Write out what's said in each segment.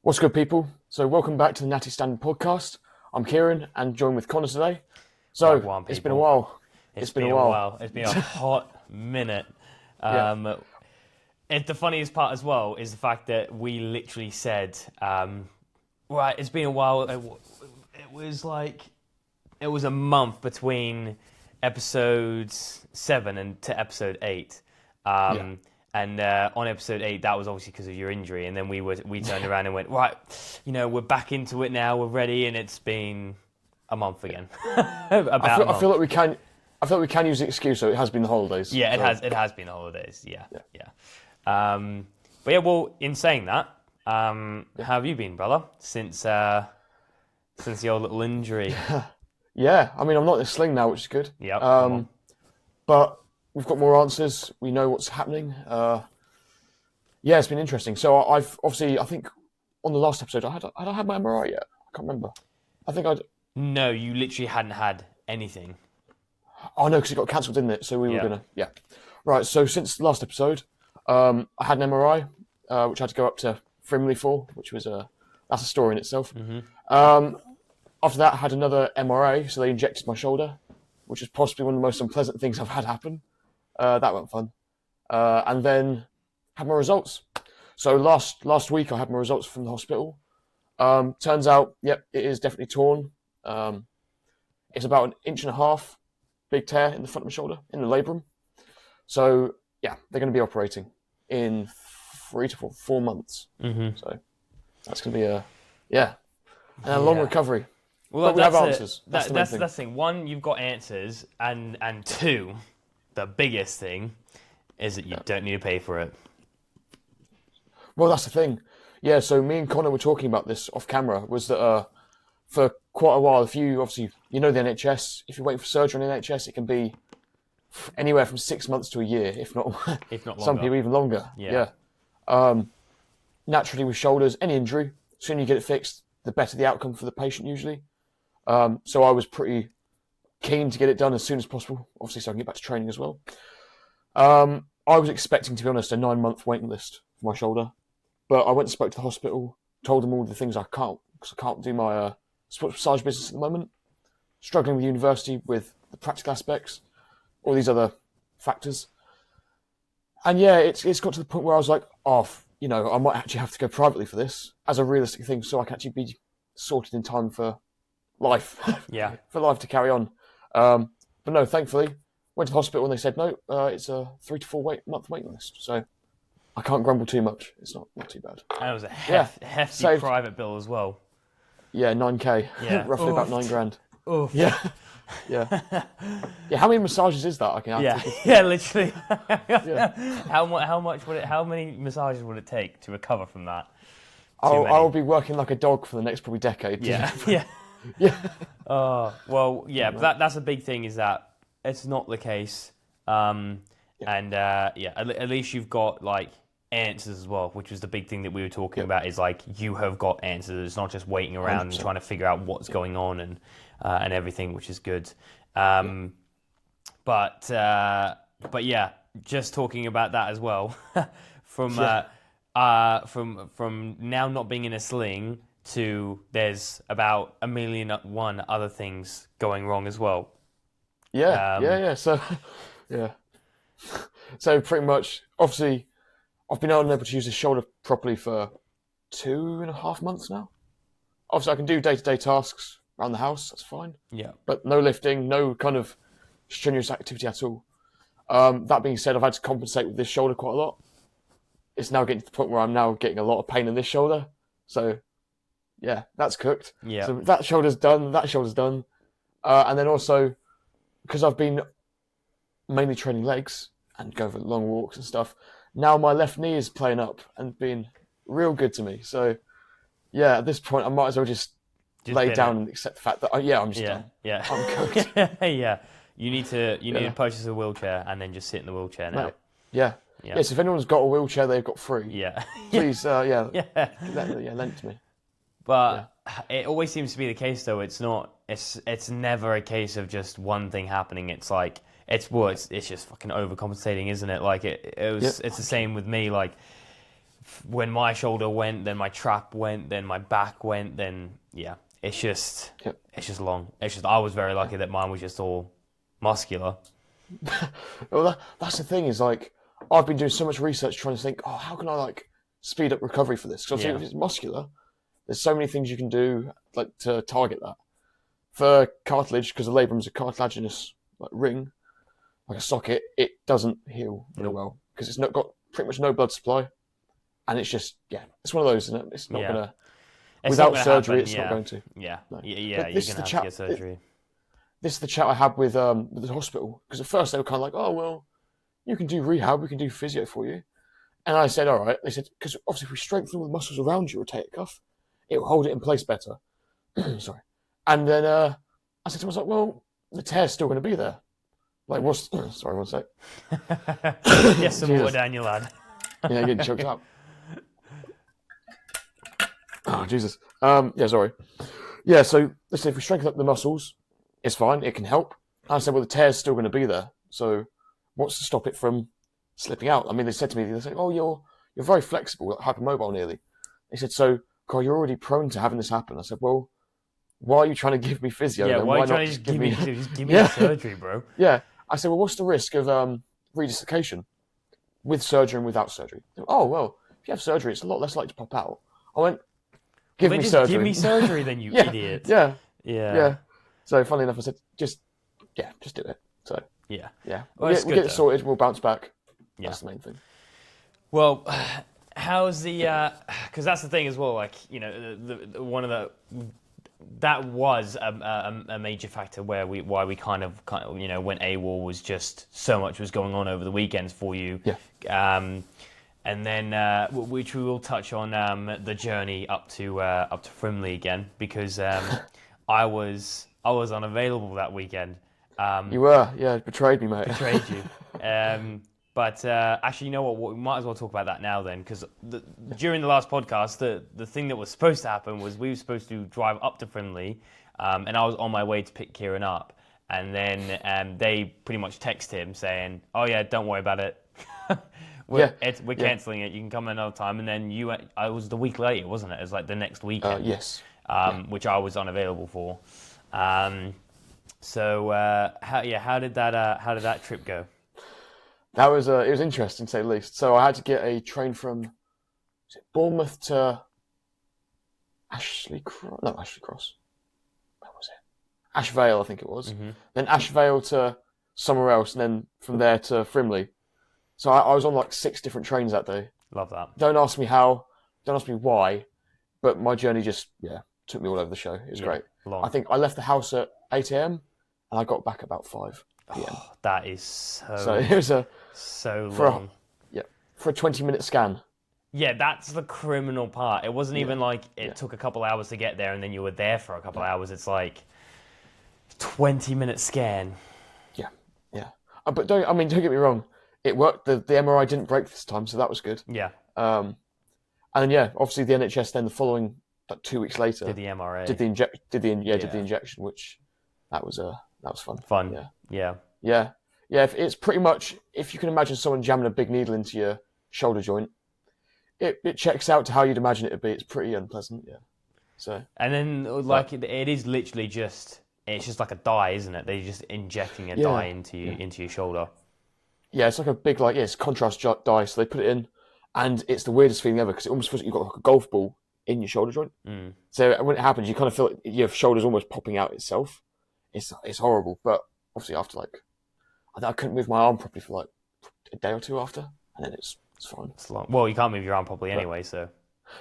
What's good, people? So welcome back to the Natty Standard podcast. I'm Kieran and joined with Connor today. So Wagwan, it's been a people. while. It's been a while. It's been a hot minute. Yeah. The funniest part as well is the fact that we literally said, right, it's been a while. It was a month between episode 7 and to episode 8. And on episode 8, that was obviously because of your injury. And then we turned around and went, right, we're back into it now. We're ready. And it's been a month again. I feel like we can use the excuse. So it has been the holidays. Yeah, so. it has been the holidays. Yeah. But yeah, well, in saying that, how have you been, brother, since your little injury? Yeah, I mean, I'm not in a sling now, which is good. Yeah. But we've got more answers. We know what's happening. Yeah, it's been interesting. So I think on the last episode, had I had my MRI yet? I can't remember. I think I'd. No, you literally hadn't had anything. Oh no, because it got cancelled, didn't it? So we were gonna. Yeah. Right. So since the last episode, I had an MRI, which I had to go up to Frimley for, which was that's a story in itself. Mm-hmm. After that, I had another MRA, so they injected my shoulder, which was possibly one of the most unpleasant things I've had happen. That went fun. And then had my results. So last week I had my results from the hospital. Turns out, yep, it is definitely torn. It's about 1.5 inch big tear in the front of my shoulder, in the labrum. So yeah, they're going to be operating in 3 to 4 months. Mm-hmm. So that's going to be a long recovery. Well, but we have answers. That's the thing. One, you've got answers, and two, the biggest thing is that you don't need to pay for it. Well, that's the thing. Yeah, so me and Connor were talking about this off camera, was that for quite a while, if you, obviously, the NHS, if you're waiting for surgery on the NHS, it can be anywhere from 6 months to a year, if not longer. Some people even longer. Yeah. Naturally, with shoulders, any injury, the sooner you get it fixed, the better the outcome for the patient usually. So I was pretty keen to get it done as soon as possible, obviously, so I can get back to training as well. I was expecting, to be honest, a 9-month waiting list for my shoulder, but I went and spoke to the hospital, told them all the things I can't, because I can't do my sports massage business at the moment, struggling with university, with the practical aspects, all these other factors. And yeah, it's got to the point where I was like, I might actually have to go privately for this as a realistic thing, so I can actually be sorted in time for life. Yeah. For life to carry on. But no, thankfully, went to the hospital and they said, no, it's a 3 to 4 month waiting list. So I can't grumble too much. It's not too bad. And it was a hefty private bill as well. Yeah, 9K. Yeah. Roughly about 9 grand. Oof. Yeah. Yeah. Yeah. How many massages is that? I can Literally. How many massages would it take to recover from that? I'll be working like a dog for the next probably decade. Yeah. But that's a big thing, is that it's not the case. At least you've got like answers as well, which was the big thing that we were talking about, is like you have got answers. It's not just waiting around 100%. And trying to figure out what's going on and everything, which is good. But yeah, just talking about that as well, from now not being in a sling to there's about 1,000,001 other things going wrong as well. So so pretty much, obviously, I've been unable to use this shoulder properly for 2.5 months now. Obviously, I can do day-to-day tasks around the house, that's fine. Yeah. But no lifting, no kind of strenuous activity at all. That being said, I've had to compensate with this shoulder quite a lot. It's now getting to the point where I'm now getting a lot of pain in this shoulder. So, yeah, that's cooked. Yeah. So that shoulder's done. And then also, because I've been mainly training legs and going for long walks and stuff, now my left knee is playing up and being real good to me. So, yeah, at this point, I might as well just lay down and accept the fact that, I'm just done. Yeah. I'm cooked. Yeah. You need to purchase a wheelchair and then just sit in the wheelchair now. Mate, yeah. Yes, if anyone's got a wheelchair they've got free, please, lend it to me. But it always seems to be the case, though. It's not. It's never a case of just one thing happening. It's like it's just fucking overcompensating, isn't it? Like it's the same with me. Like when my shoulder went, then my trap went, then my back went, then yeah, it's just long. It's just I was very lucky that mine was just all muscular. Well, that's the thing is like I've been doing so much research trying to think, oh, how can I like speed up recovery for this? Because if it's muscular, there's so many things you can do like to target that. For cartilage, because the labrum is a cartilaginous like ring, like a socket, it doesn't heal very well because it's not got pretty much no blood supply, and it's just it's one of those, isn't it? It's not gonna. Without surgery, it's not going to. Yeah, no. You're gonna have to get surgery. This is the chat I had with the hospital, because at first they were kind of like, oh, well, you can do rehab, we can do physio for you. And I said, all right. They said, because obviously if we strengthen all the muscles around your rotator cuff, it will hold it in place better. Sorry. And then I said to myself, well, the tear's still going to be there. Like, what's... Sorry, one sec. Get some water down your lad. Yeah, getting choked up. Oh, Jesus. Sorry. Yeah, so they said if we strengthen up the muscles, it's fine, it can help. And I said, well, the tear's still going to be there. So what's to stop it from slipping out? I mean, they said to me, they said, oh, you're very flexible, like hypermobile nearly. They said, so, Carl, you're already prone to having this happen. I said, well, why are you trying to give me physio? Yeah, why are you trying to just give me surgery, bro? Yeah. I said, well, what's the risk of redislocation with surgery and without surgery? Said, oh, well, if you have surgery, it's a lot less likely to pop out. I went, give me surgery. Give me surgery then, you idiot. Yeah. So, funnily enough, I said, just do it. So, yeah. Well, we'll get it sorted, we'll bounce back. Yeah. That's the main thing. Well, how's the... Because that's the thing as well, like, you know, one of the... That was a major factor why we kind of you know went AWOL, was just so much was going on over the weekends for you. Yeah. And then which we will touch on the journey up to Frimley again, because I was unavailable that weekend. You were, betrayed me, mate. Betrayed you. But actually, you know what? We might as well talk about that now then, because during the last podcast, the thing that was supposed to happen was we were supposed to drive up to Frimley, and I was on my way to pick Kieran up, and then they pretty much text him saying, "Oh yeah, don't worry about it. We're cancelling it. You can come another time." And then I was the week later, wasn't it? It was like the next weekend. Yes. Which I was unavailable for. So how did that trip go? That was it was interesting to say the least. So I had to get a train from Bournemouth to Ashley Cross. Where was it? Ashvale, I think it was. Mm-hmm. Then Ashvale to somewhere else, and then from there to Frimley. So I was on like 6 different trains that day. Love that. Don't ask me how. Don't ask me why. But my journey just took me all over the show. It was great. Long. I think I left the house at 8 a.m. and I got back about 5 p.m. Oh, that is so it was so long. For a 20-minute scan. Yeah, that's the criminal part. It wasn't even like it took a couple hours to get there and then you were there for a couple hours. It's like 20-minute scan. Yeah. But don't get me wrong. It worked. The MRI didn't break this time, so that was good. Yeah. And then obviously the NHS then the following 2 weeks later did the MRA. Did the injection, which that was fun. Yeah. It's pretty much, if you can imagine someone jamming a big needle into your shoulder joint, it checks out to how you'd imagine it to be. It's pretty unpleasant, So. And then it is literally it's just like a dye, isn't it? They're just injecting a dye into your shoulder. Yeah, it's like a big it's contrast dye. So they put it in, and it's the weirdest feeling ever because it almost feels like you've got like a golf ball in your shoulder joint. Mm. So when it happens, you kind of feel like your shoulder's almost popping out itself. It's horrible, but obviously after I couldn't move my arm properly for a day or 2 after, and then it's fine. It's long. Well, you can't move your arm properly anyway, so.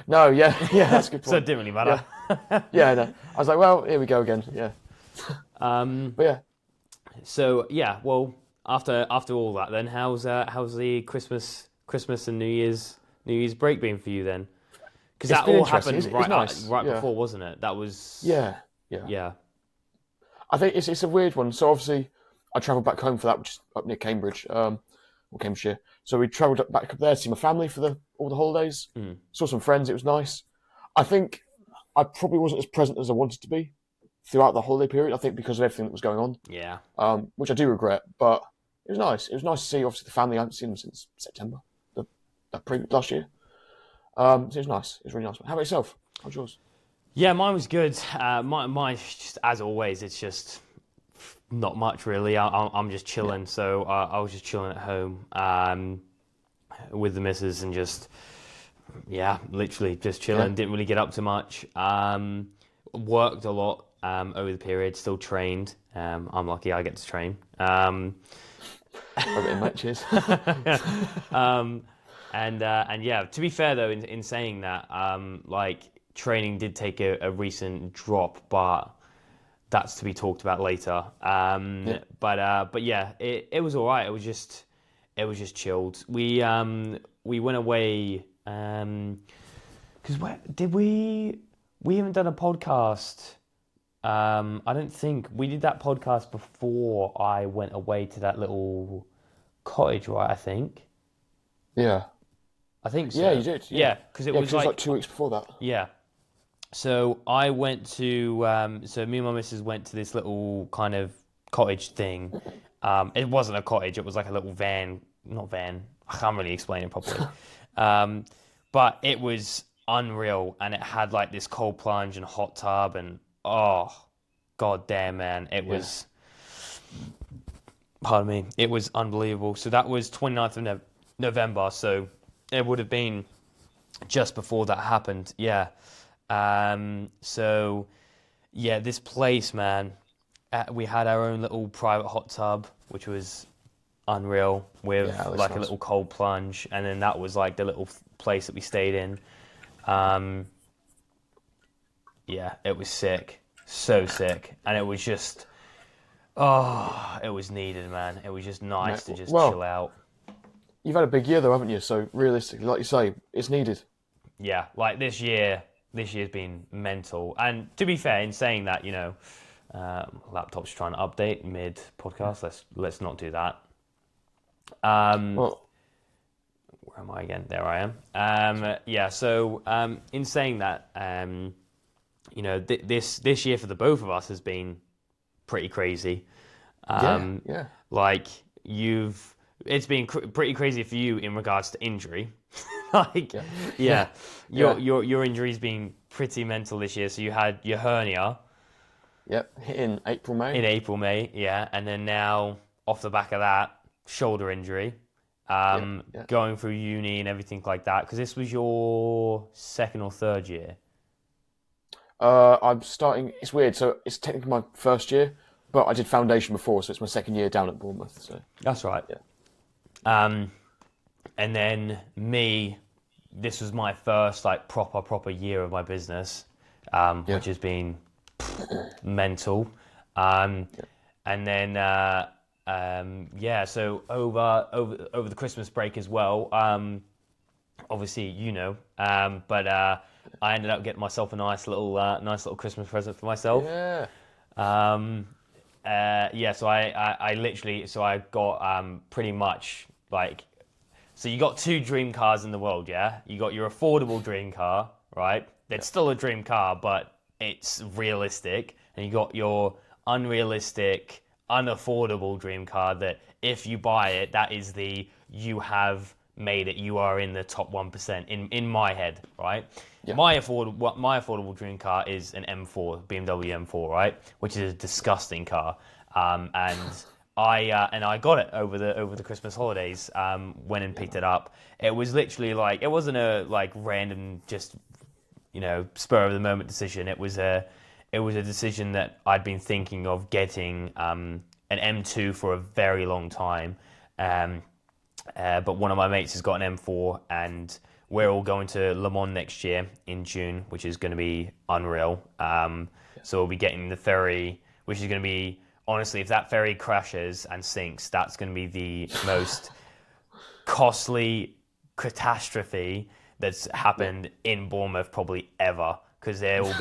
No, that's a good point. So it didn't really matter. No. I was like, well, here we go again. Yeah. But yeah. So well, after all that, then how's the Christmas and New Year's break been for you then? Because that all happened right before, wasn't it? That was. Yeah. I think it's a weird one. So obviously, I travelled back home for that, which is up near Cambridge, or Cambridgeshire. So we travelled back up there to see my family for all the holidays. Mm. Saw some friends. It was nice. I think I probably wasn't as present as I wanted to be throughout the holiday period. I think because of everything that was going on. Yeah. Which I do regret, but it was nice. It was nice to see obviously the family. I haven't seen them since September, last year. So it was nice. It was really nice. How about yourself? How's yours? Yeah, mine was good. Mine just as always. It's just not much really. I'm just chilling. So I was just chilling at home with the missus and just literally just chilling. Yeah. Didn't really get up to much. Worked a lot over the period. Still trained. I'm lucky I get to train. Rub it in, mate. Cheers. And yeah, to be fair though, in saying that, like training did take a recent drop, but that's to be talked about later. But yeah, it was all right. It was just chilled. We went away because we haven't done a podcast. I don't think we did that podcast before I went away to that little cottage, right? I think Yeah. so. Yeah, you did. Yeah, because it was like 2 weeks before that. yeah. So I went to so me and my missus went to this little kind of cottage thing. It wasn't a cottage; it was like a little not van. I can't really explain it properly. But it was unreal, and it had like this cold plunge and hot tub, and oh, god damn, man, it was. Pardon me, it was unbelievable. So that was 29th of November. So it would have been just before that happened. Yeah. So yeah, this place, man, we had our own little private hot tub, which was unreal with like nice. A little cold plunge. And then that was like the little place that we stayed in. Yeah, it was sick. So sick. And it was just, it was needed, man. It was just nice to just chill out. You've had a big year though, haven't you? So realistically, like you say, it's needed. Yeah, like this year's been mental. And to be fair, in saying that, you know, laptop's trying to update mid-podcast. Let's not do that. Where am I again? There I am. Yeah, so in saying that, you know, this year for the both of us has been pretty crazy. Yeah. Like, it's been pretty crazy for you in regards to injury. Like, your injury's been pretty mental this year. So you had your hernia. Yep, in April, May. Yeah. And then now, off the back of that, shoulder injury. Going through uni and everything like that. Because this was your second or third year. I'm starting, it's weird. So it's technically my first year, but I did foundation before. So it's my second year down at Bournemouth. So that's right. Yeah. And then this was my first like proper year of my business, which has been mental. And then so over the Christmas break as well. Obviously, you know, but I ended up getting myself a nice little Christmas present for myself. Yeah. So I got pretty much like. So you got two dream cars in the world, yeah? You got your affordable dream car, right? It's still a dream car, but it's realistic. And you got your unrealistic, unaffordable dream car that if you buy it, that is you have made it. You are in the top 1% in my head, right? Yeah. My affordable dream car is an M4, BMW M4, right? Which is a disgusting car. And I got it over the Christmas holidays. Went and picked it up. It was literally like, it wasn't a like random just, you know, spur of the moment decision. It was a decision that I'd been thinking of getting an M2 for a very long time. But one of my mates has got an M4, and we're all going to Le Mans next year in June, which is going to be unreal. So we'll be getting the ferry, which is going to be, honestly, if that ferry crashes and sinks, that's going to be the most costly catastrophe that's happened in Bournemouth probably ever, because there will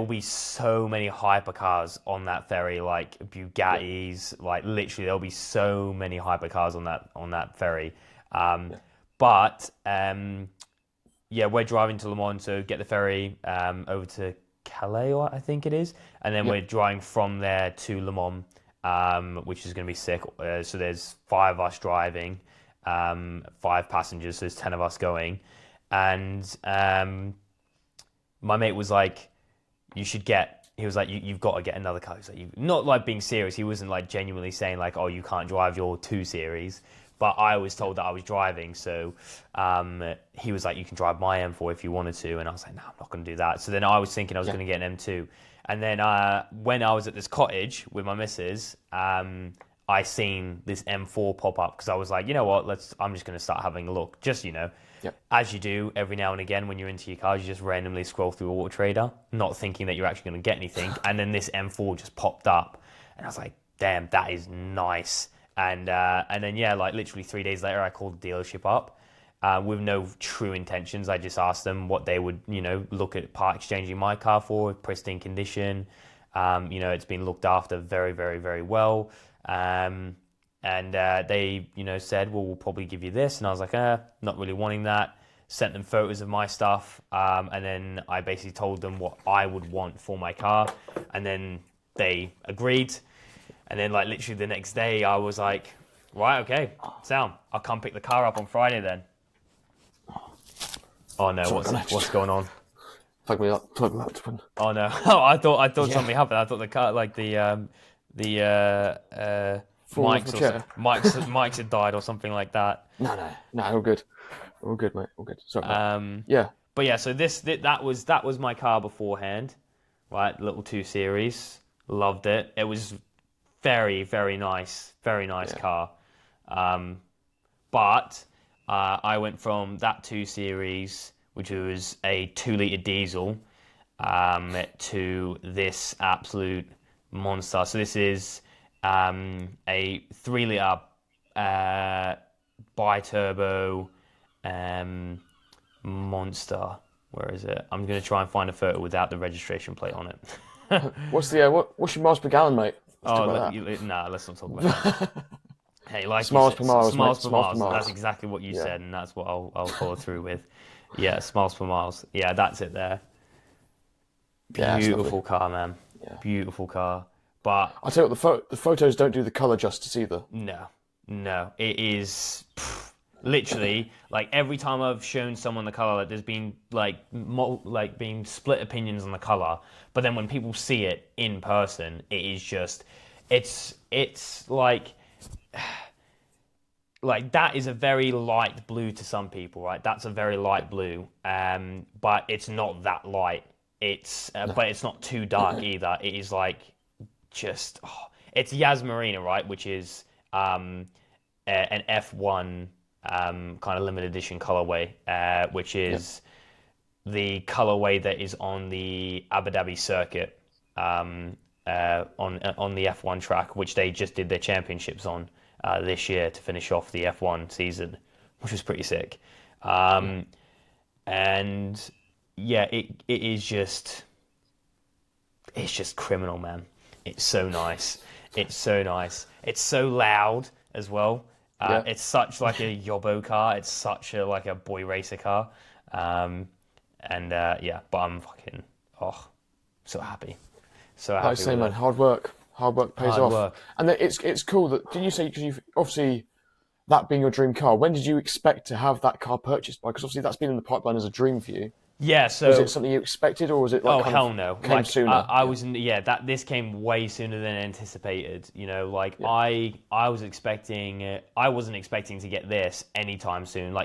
be so many hypercars on that ferry, like Bugattis, like literally there'll be so many hypercars on that ferry. But we're driving to Le Mans to get the ferry over to Calais, I think it is, and then we're driving from there to Le Mans, which is going to be sick. So there's 5 of us driving, 5 passengers, so there's 10 of us going. and my mate was like, he was like, you've got to get another car. He's like, not like being serious. He wasn't like genuinely saying like, oh, you can't drive your 2 Series. But I was told that I was driving. So he was like, you can drive my M4 if you wanted to. And I was like, no, I'm not going to do that. So then I was thinking I was going to get an M2. And then when I was at this cottage with my missus, I seen this M4 pop up because I was like, you know what, I'm just going to start having a look. Just, as you do every now and again when you're into your cars, you just randomly scroll through Auto Trader, not thinking that you're actually going to get anything. And then this M4 just popped up. And I was like, damn, that is nice. And then, like literally 3 days later, I called the dealership up with no true intentions. I just asked them what they would, look at part exchanging my car for, pristine condition. It's been looked after very, very, very well. And they, said, well, we'll probably give you this. And I was like, not really wanting that. Sent them photos of my stuff. And then I basically told them what I would want for my car. And then they agreed. And then, like, literally the next day, I was like, right, okay, Sam, I'll come pick the car up on Friday then. Oh, no, what's going on? Plug me up, twin. Oh, no. I thought something happened. I thought the car, like, the mics had died or something like that. No, all good. All good, mate, all good. Sorry. Yeah. But, yeah, so that was my car beforehand, right, little 2 Series. Loved it. It was very, very nice car. But I went from that 2 Series, which was a 2-litre diesel, to this absolute monster. So this is a 3-litre bi-turbo monster. Where is it? I'm going to try and find a photo without the registration plate on it. What's your miles per gallon, mate? Let's not talk about that. Hey, like smiles per miles. Smiles per miles. That's exactly what you said, and that's what I'll follow through with. Yeah, smiles per miles. Yeah, that's it there. Beautiful car, man. Yeah. Beautiful car. But I'll tell you what, the photos don't do the colour justice either. No. It is literally like every time I've shown someone the colour, there's been been split opinions on the colour. But then when people see it in person, it is just it's like that is a very light blue to some people, right? That's a very light blue, but it's not that light. But it's not too dark either. It is like just it's Yas Marina, right? Which is an F1 kind of limited edition colorway, which is the colorway that is on the Abu Dhabi circuit on the F1 track, which they just did their championships on this year to finish off the F1 season, which was pretty sick. And yeah, it is just criminal, man. It's so nice. It's so loud as well. It's such like a yobbo car. It's such a like a boy racer car. But I'm fucking so happy. So happy. Like I say, man, hard work pays off. And it's cool that, didn't you say, because you've obviously, that being your dream car, when did you expect to have that car purchased by? Because obviously that's been in the pipeline as a dream for you. Yeah, so was it something you expected, or was it like hell no, came sooner? This came way sooner than anticipated. I was expecting, I wasn't expecting to get this anytime soon.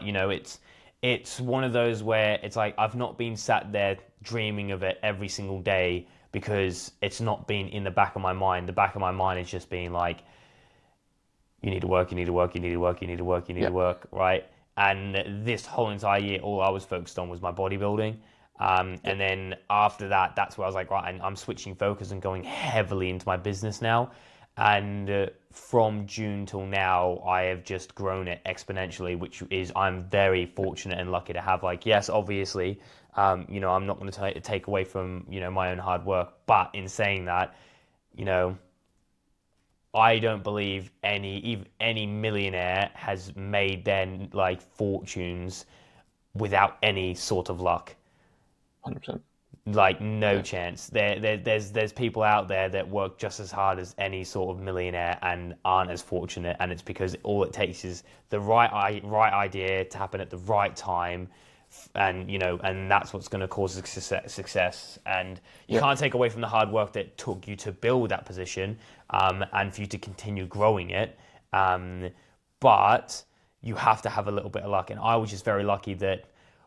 It's one of those where it's like I've not been sat there dreaming of it every single day because it's not been in the back of my mind. The back of my mind is just being like, you need to work, right? And this whole entire year, all I was focused on was my bodybuilding. And then after that, that's where I was like, right, I'm switching focus and going heavily into my business now. And from June till now, I have just grown it exponentially, which is, I'm very fortunate and lucky to have. Yes, obviously, I'm not going to take away from, my own hard work. But in saying that, I don't believe any millionaire has made their fortunes without any sort of luck. 100%. No chance. There's people out there that work just as hard as any sort of millionaire and aren't as fortunate, and it's because all it takes is the right idea to happen at the right time, and and that's what's going to cause success. And you can't take away from the hard work that took you to build that position, and for you to continue growing it. But you have to have a little bit of luck. And I was just very lucky that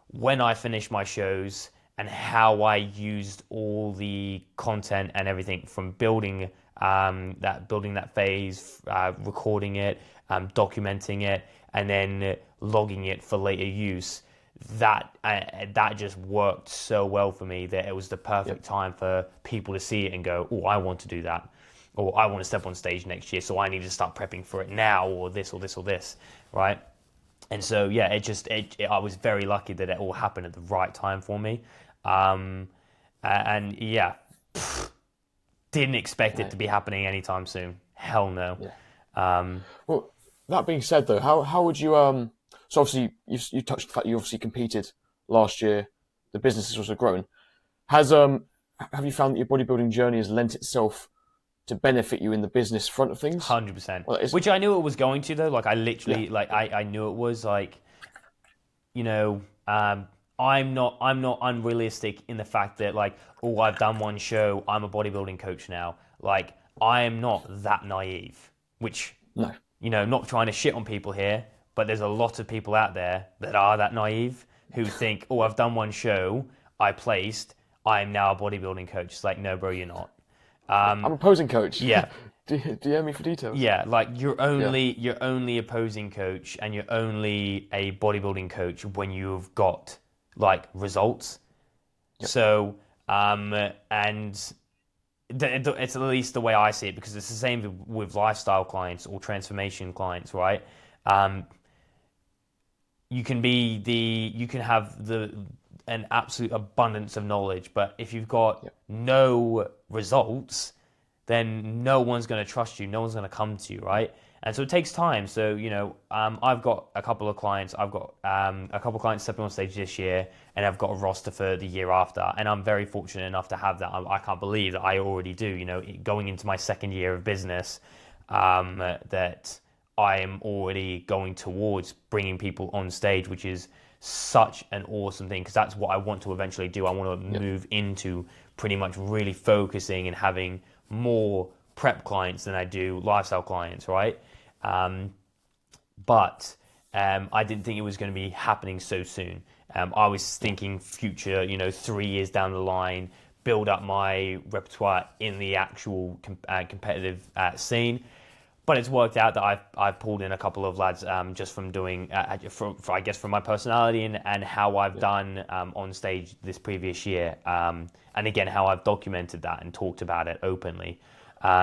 when I finished my shows and how I used all the content and everything from building that phase, recording it, documenting it, and then logging it for later use, that just worked so well for me that it was the perfect time for people to see it and go, oh, I want to do that, or I want to step on stage next year, so I need to start prepping for it now, or this, or this, or this, right? And so, yeah, I was very lucky that it all happened at the right time for me. And yeah, didn't expect it to be happening anytime soon. Hell no. Yeah. Well, that being said, though, how would you so obviously you touched the fact you obviously competed last year. The business has also grown. Have you found that your bodybuilding journey has lent itself to benefit you in the business front of things? 100%. Well, which I knew it was going to, though. Like I literally, I knew it was like, I'm not unrealistic in the fact that like, oh, I've done one show, I'm a bodybuilding coach now. Like, I am not that naive, which, not trying to shit on people here, but there's a lot of people out there that are that naive who think, oh, I've done one show, I placed, I'm now a bodybuilding coach. It's like, no, bro, you're not. I'm a posing coach. Yeah. DM me for details. Yeah, like you're only a posing coach and you're only a bodybuilding coach when you've got like results. So, and it's at least the way I see it, because it's the same with lifestyle clients or transformation clients, right? You can have an absolute abundance of knowledge, but if you've got no results, then no one's going to trust you. No one's going to come to you, right? And so it takes time. So, I've got a couple of clients. I've got a couple of clients stepping on stage this year, and I've got a roster for the year after. And I'm very fortunate enough to have that. I can't believe that I already do, going into my second year of business, that I am already going towards bringing people on stage, which is such an awesome thing, because that's what I want to eventually do. I want to move into pretty much really focusing and having more prep clients than I do lifestyle clients, right? But I didn't think it was going to be happening so soon. I was thinking future, 3 years down the line, build up my repertoire in the actual competitive scene. But it's worked out that I've pulled in a couple of lads just from doing, I guess, from my personality and how I've done on stage this previous year. And again, how I've documented that and talked about it openly. But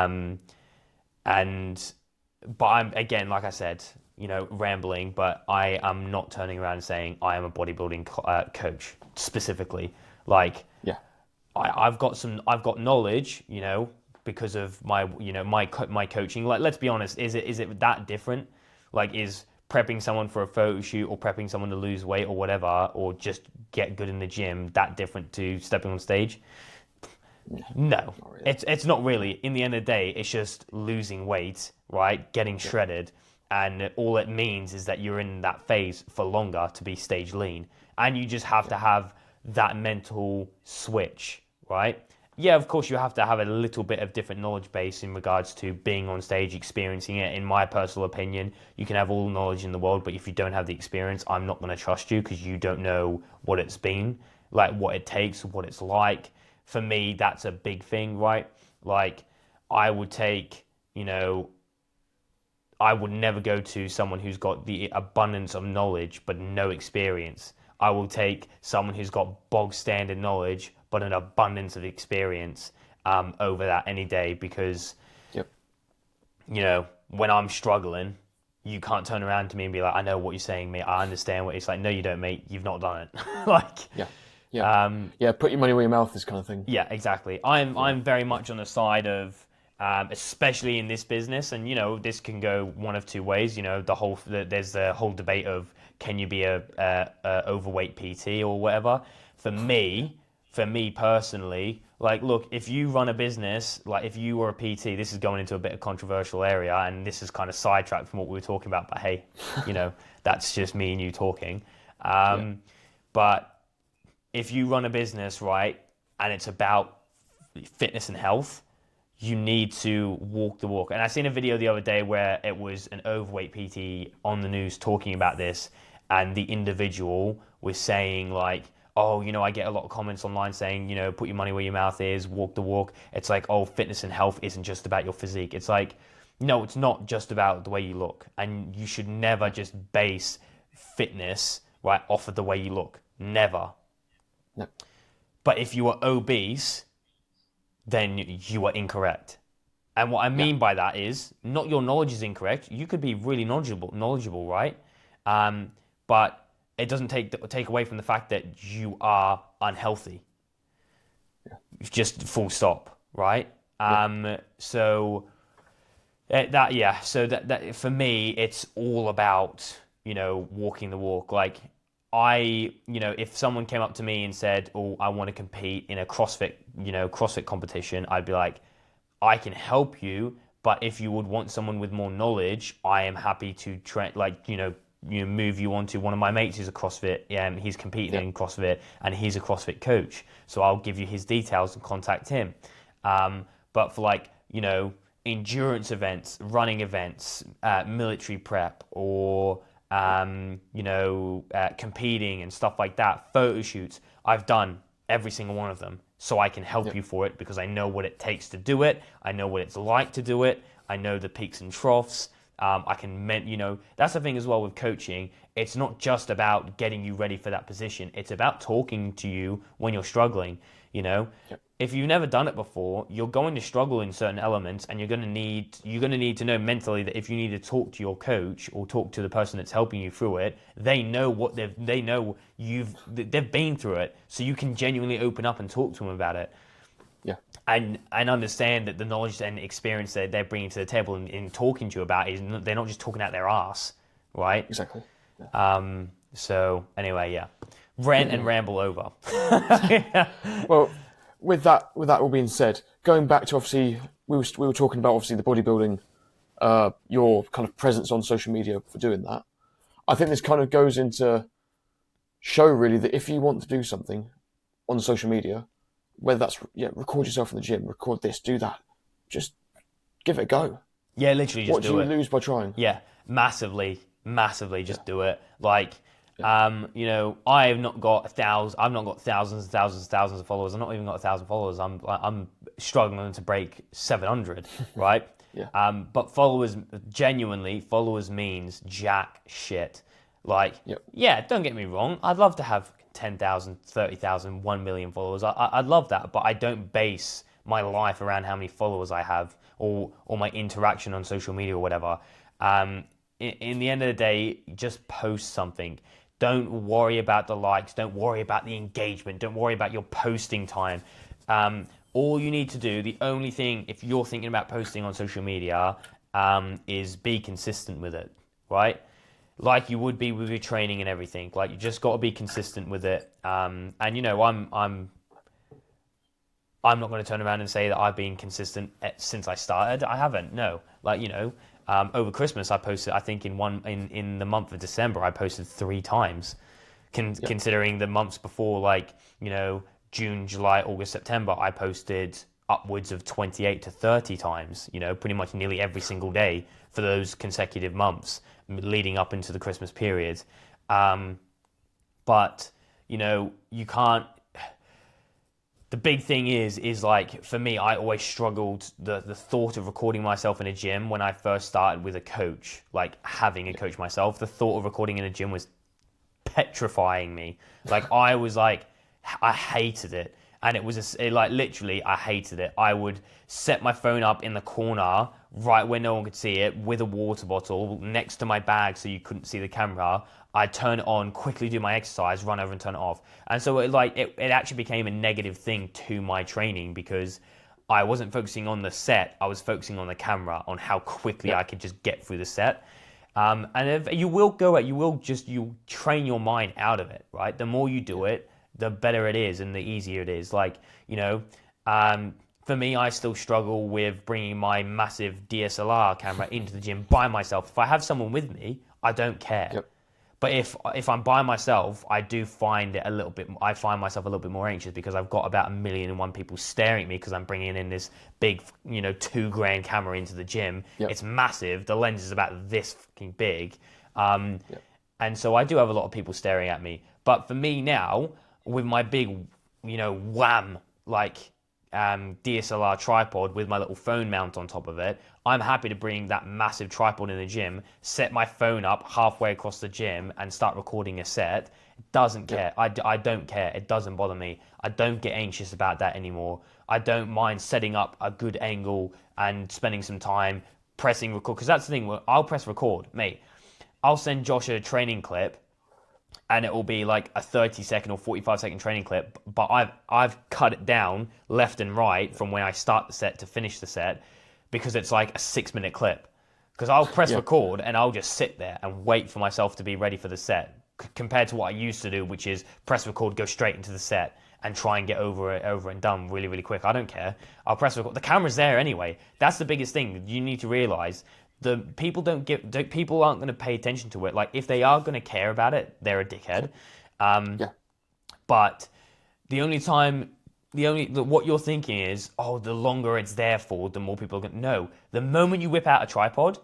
I'm, again, like I said, rambling, but I am not turning around and saying I am a bodybuilding coach specifically. Like, I've got knowledge, because of my, my coaching. Like, let's be honest, is it that different? Like, is prepping someone for a photo shoot or prepping someone to lose weight or whatever, or just get good in the gym, that different to stepping on stage? No, really. It's not really. In the end of the day, it's just losing weight, right? Getting shredded. And all it means is that you're in that phase for longer to be stage lean. And you just have to have that mental switch, right? Yeah, of course, you have to have a little bit of different knowledge base in regards to being on stage, experiencing it. In my personal opinion, you can have all the knowledge in the world, but if you don't have the experience, I'm not going to trust you, because you don't know what it's been, like what it takes, what it's like. For me, that's a big thing, right? Like, I would take, I would never go to someone who's got the abundance of knowledge but no experience. I will take someone who's got bog standard knowledge but an abundance of experience over that any day, because, when I'm struggling, you can't turn around to me and be like, I know what you're saying, mate. I understand what it's like. No, you don't, mate. You've not done it. Put your money where your mouth is, kind of thing. Yeah, exactly. I'm very much on the side of, especially in this business, and this can go one of two ways. There's the whole debate of, can you be a overweight PT or whatever. For me personally, like, look, if you run a business, like if you were a PT, this is going into a bit of controversial area, and this is kind of sidetracked from what we were talking about. But hey, that's just me and you talking. But But if you run a business, right, and it's about fitness and health, you need to walk the walk. And I seen a video the other day where it was an overweight PT on the news talking about this, and the individual was saying like, oh, I get a lot of comments online saying, put your money where your mouth is, walk the walk. It's like, oh, fitness and health isn't just about your physique. It's like, no, it's not just about the way you look. And you should never just base fitness, right, off of the way you look. Never. No. But if you are obese, then you are incorrect. And what I mean by that is, not your knowledge is incorrect. You could be really knowledgeable, right? But it doesn't take away from the fact that you are unhealthy. Yeah. Just full stop, right? Yeah. So that for me, it's all about, walking the walk. Like if someone came up to me and said, oh, I want to compete in a CrossFit competition, I'd be like, I can help you, but if you would want someone with more knowledge, I am happy to move you on to one of my mates who's a CrossFit. He's competing in CrossFit, and he's a CrossFit coach. So I'll give you his details and contact him. But for endurance events, running events, military prep, or competing and stuff like that, photo shoots, I've done every single one of them. So I can help you for it because I know what it takes to do it. I know what it's like to do it. I know the peaks and troughs. I can, that's the thing as well with coaching. It's not just about getting you ready for that position. It's about talking to you when you're struggling. If you've never done it before, you're going to struggle in certain elements, and you're going to need to know mentally that if you need to talk to your coach or talk to the person that's helping you through it, they know they've been through it, so you can genuinely open up and talk to them about it. Yeah. And understand that the knowledge and experience that they're bringing to the table in talking to you about is they're not just talking out their ass, right? Exactly. Yeah. So anyway, rant and ramble over. Well, with that all being said, going back to obviously we were talking about obviously the bodybuilding, your kind of presence on social media for doing that. I think this kind of goes into show really that if you want to do something on social media, whether that's record yourself in the gym, record this, do that, just give it a go. Yeah, literally just do it. What do you lose by trying? Yeah, massively just do it. Like, I've not got thousands and thousands of followers. I've not even got 1,000 followers. I'm struggling to break 700, right? Yeah. But followers means jack shit. Like, don't get me wrong. I'd love to have 10,000, 30,000, 1 million followers. I'd love that, but I don't base my life around how many followers I have or my interaction on social media or whatever. In the end of the day, just post something. Don't worry about the likes. Don't worry about the engagement. Don't worry about your posting time. All you need to do, the only thing, if you're thinking about posting on social media, is be consistent with it, right? Like you would be with your training and everything. Like you just got to be consistent with it. And I'm not going to turn around and say that I've been consistent since I started. I haven't. No. Over Christmas I posted. I think in the month of December I posted 3 times. Considering the months before, June, July, August, September, I posted upwards of 28 to 30 times. Pretty much nearly every single day for those consecutive months leading up into the Christmas period. But you can't. The big thing is like, for me, I always struggled the thought of recording myself in a gym when I first started with a coach, like having a coach myself. The thought of recording in a gym was petrifying me. Like I was like, I hated it. And it was literally, I hated it. I would set my phone up in the corner, right where no one could see it, with a water bottle next to my bag so you couldn't see the camera. I'd turn it on, quickly do my exercise, run over and turn it off. And so it actually became a negative thing to my training because I wasn't focusing on the set. I was focusing on the camera, on how quickly I could just get through the set. And if you train your mind out of it, right? The more you do it, the better it is and the easier it is. For me, I still struggle with bringing my massive DSLR camera into the gym by myself. If I have someone with me, I don't care. Yep. But if I'm by myself, I do find it I find myself a little bit more anxious because I've got about 1,000,001 people staring at me because I'm bringing in this big, $2,000 camera into the gym. Yep. It's massive. The lens is about this fucking big. Yep. And so I do have a lot of people staring at me. But for me now, with my big, wham, DSLR tripod with my little phone mount on top of it, I'm happy to bring that massive tripod in the gym, set my phone up halfway across the gym and start recording a set. It doesn't care. I don't care. It doesn't bother me. I don't get anxious about that anymore. I don't mind setting up a good angle and spending some time pressing record. Because that's the thing, I'll press record, mate. I'll send Josh a training clip and it will be like a 30-second or 45-second training clip, but I've cut it down left and right from when I start the set to finish the set because it's like a 6-minute clip. Because I'll press record and I'll just sit there and wait for myself to be ready for the set, compared to what I used to do, which is press record, go straight into the set and try and get over and done really, really quick. I don't care. I'll press record. The camera's there anyway. That's the biggest thing you need to realize. The people people aren't going to pay attention to it. Like, if they are going to care about it, they're a dickhead. But what you're thinking is, oh, the longer it's there for, the more people are going to know. The moment you whip out a tripod,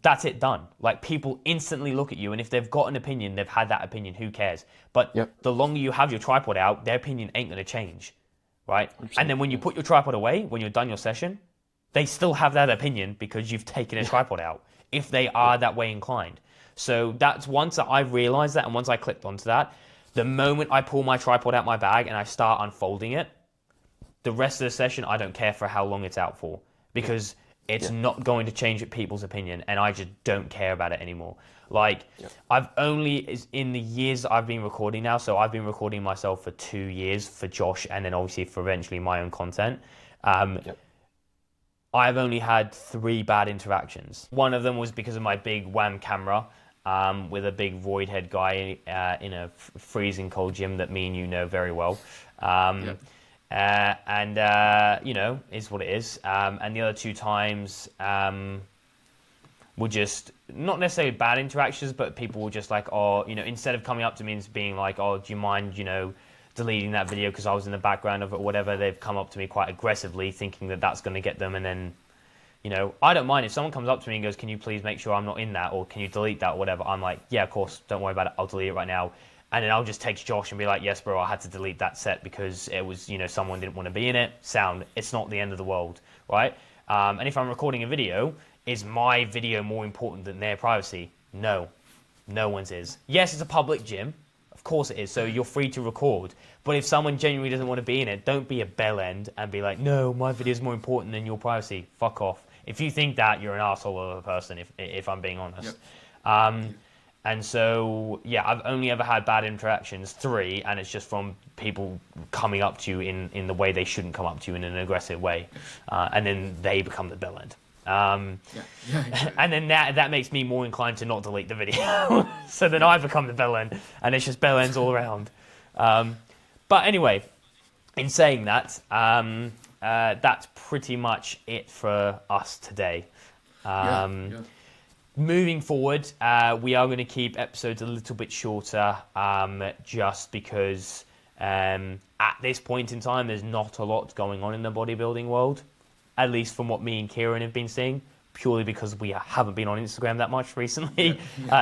that's it, done. Like, people instantly look at you, and if they've got an opinion, they've had that opinion, who cares? But the longer you have your tripod out, their opinion ain't going to change, right? 100%. And then when you put your tripod away, when you're done your session, they still have that opinion because you've taken a tripod out, if they are that way inclined. So that's once I realized that, and once I clicked onto that, the moment I pull my tripod out my bag and I start unfolding it, the rest of the session, I don't care for how long it's out for, because it's not going to change people's opinion, and I just don't care about it anymore. Like, I've only, in the years that I've been recording now, so I've been recording myself for 2 years for Josh, and then obviously for eventually my own content. I've only had 3 bad interactions. One of them was because of my big wham camera with a big void head guy in a freezing cold gym that me and you know very well. Is what it is. And the other 2 times were just not necessarily bad interactions, but people were just like, oh, instead of coming up to me and being like, oh, do you mind, deleting that video because I was in the background of it or whatever, they've come up to me quite aggressively thinking that that's going to get them. And then, I don't mind if someone comes up to me and goes, can you please make sure I'm not in that, or can you delete that or whatever? I'm like, yeah, of course, don't worry about it. I'll delete it right now. And then I'll just text Josh and be like, yes, bro, I had to delete that set because it was, someone didn't want to be in it. It's not the end of the world, right? And if I'm recording a video, is my video more important than their privacy? No, no one's is. Yes, it's a public gym. Of course it is, so you're free to record. But if someone genuinely doesn't want to be in it, don't be a bell end and be like, no, my video is more important than your privacy. Fuck off. If you think that, you're an asshole of a person, if I'm being honest. And so, I've only ever had bad interactions, 3, and it's just from people coming up to you in the way they shouldn't come up to you in an aggressive way. And then they become the bell end. And then that makes me more inclined to not delete the video. So then I become the bell end, and it's just bell ends all around. But anyway, in saying that, that's pretty much it for us today. Moving forward, we are going to keep episodes a little bit shorter, just because at this point in time, there's not a lot going on in the bodybuilding world. At least from what me and Kieran have been seeing, purely because we haven't been on Instagram that much recently,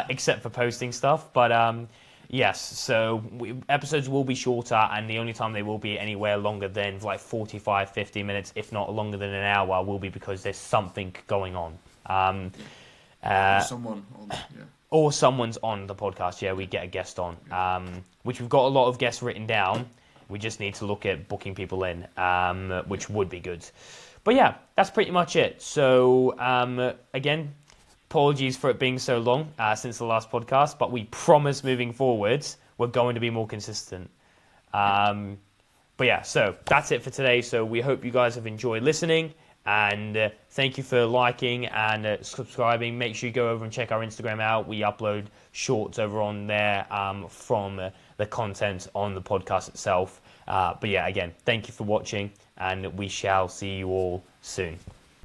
except for posting stuff. But yes, so episodes will be shorter, and the only time they will be anywhere longer than like 45, 50 minutes, if not longer than an hour, will be because there's something going on. Or someone's on the podcast. We get a guest on, which we've got a lot of guests written down. We just need to look at booking people in, which would be good. But that's pretty much it. So, again, apologies for it being so long since the last podcast, but we promise moving forwards we're going to be more consistent. So that's it for today. So we hope you guys have enjoyed listening, and thank you for liking and subscribing. Make sure you go over and check our Instagram out. We upload shorts over on there from the content on the podcast itself. Again, thank you for watching, and we shall see you all soon.